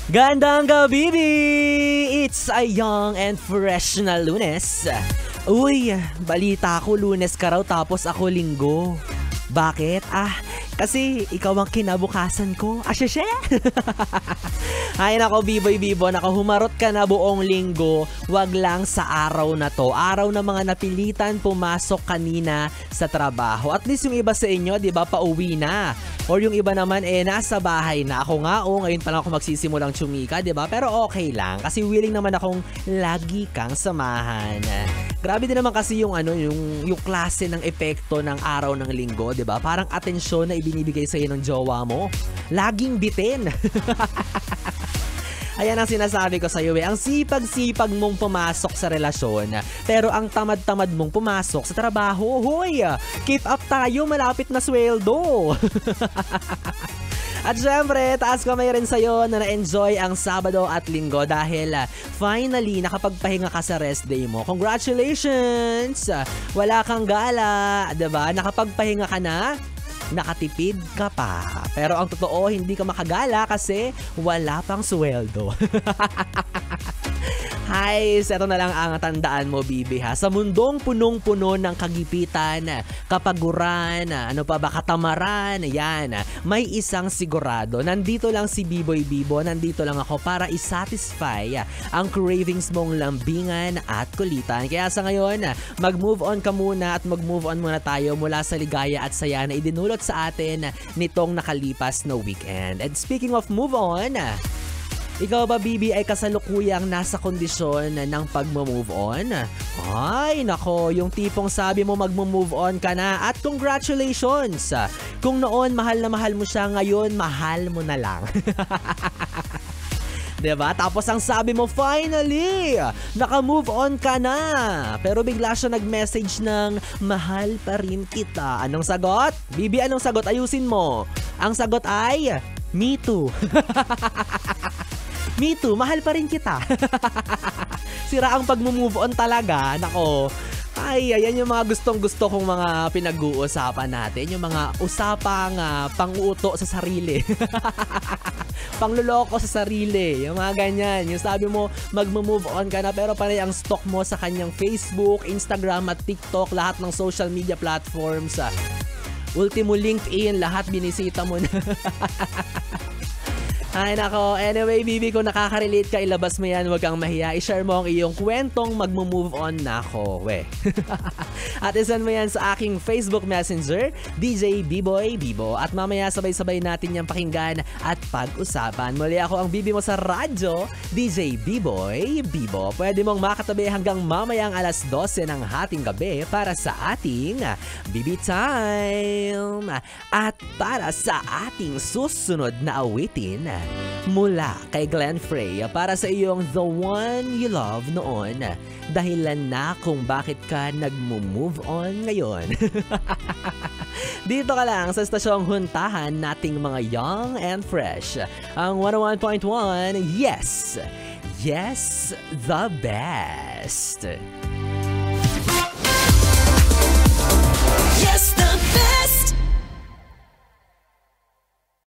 Gandang gabi! It's a young and fresh na Lunes. Uy, balita ko Lunes ka raw tapos ako Linggo. Bakit? Kasi ikaw ang kinabukasan ko. Syeshe! Ay nako, Bibo, nako humarot ka na buong linggo. Wag lang sa araw na to. Araw na mga napilitan pumasok kanina sa trabaho. At least yung iba sa inyo, di ba, pauwi na. Or yung iba naman, nasa bahay na. Ako nga, ngayon pa lang ako magsisimulang tsumika, di ba? Pero okay lang. Kasi willing naman akong lagi kang samahan. Grabe din naman kasi yung klase ng epekto ng araw ng linggo, 'di ba? Parang atensyon na ibinibigay sa iyo ng jowa mo. Laging bitin. Ayan ang sinasabi ko sa iyo, ang sipag-sipag mong pumasok sa relasyon, pero ang tamad-tamad mong pumasok sa trabaho. Hoy, keep up tayo, malapit na sweldo. At syempre, taas kamay rin sa'yo na na-enjoy ang Sabado at Linggo dahil finally nakapagpahinga ka sa rest day mo. Congratulations! Wala kang gala, diba? Nakapagpahinga ka na, nakatipid ka pa. Pero ang totoo, hindi ka makagala kasi wala pang sweldo. Hay, eto na lang ang tandaan mo, Bibi, ha. Sa mundong punong-puno ng kagipitan, kapaguran, katamaran, yan, may isang sigurado. Nandito lang si Biboy Bibo, nandito lang ako para isatisfy ang cravings mong lambingan at kulitan. Kaya sa ngayon, mag-move on ka muna at mag-move on muna tayo mula sa ligaya at saya na idinulot sa atin nitong nakalipas na weekend. And speaking of move on, ikaw ba, Bibi, ay kasalukuyang nasa kondisyon ng pag-move on? Ay, nako, yung tipong sabi mo mag-move on ka na at congratulations! Kung noon mahal na mahal mo siya, ngayon mahal mo na lang. Diba? Tapos ang sabi mo, finally, naka-move on ka na. Pero bigla siya nag-message ng mahal pa rin kita. Anong sagot? Bibi, anong sagot? Ayusin mo. Ang sagot ay, me too. Me too, mahal pa rin kita. Sira ang pag-move on talaga. Nako. Ay, ayan yung mga gustong-gusto kong mga pinag-uusapan natin. Yung mga usapang pang-uuto sa sarili. Pangluloko sa sarili. Yung mga ganyan. Yung sabi mo, mag-move on ka na pero panay ang stock mo sa kanyang Facebook, Instagram at TikTok, lahat ng social media platforms. Ultimo LinkedIn, lahat binisita mo na. Ay nako, anyway Bibi, kung nakaka-relate ka, ilabas mo yan, huwag kang mahiya. I-share mo ang iyong kwentong mag-move on na ako, At isend mo yan sa aking Facebook Messenger, DJ Biboy Bibo. At mamaya sabay-sabay natin yung pakinggan at pag-usapan. Muli ako ang Bibi mo sa radyo, DJ Biboy Bibo. Pwede mong makatabi hanggang mamayang alas 12 ng hating gabi para sa ating Bibi Time. At para sa ating susunod na awitin, mula kay Glenn Frey para sa iyong The One You Love noon, dahilan na kung bakit ka nag-move on ngayon. Dito ka lang sa stasyong huntahan nating mga young and fresh, ang 101.1, yes, the best.